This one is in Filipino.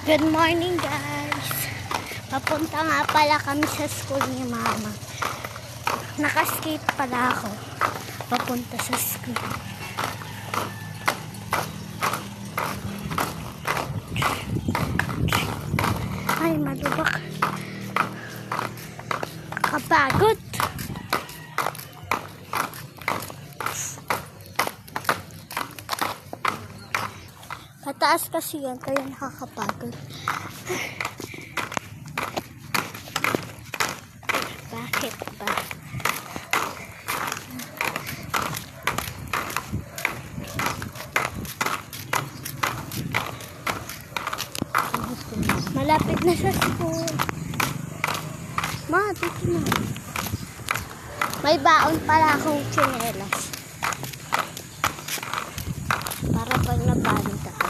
Good morning, guys. Papunta nga pala kami sa school ni Mama. Nakaskate pala ako. Papunta sa school. Ay, malubak. Kapagod. Pataas kasi yan, kaya nakakapagod. Bakit ba? Malapit na sa school. Ma, dito na. May baon pala akong tsinelas. Para pag nabalik ako.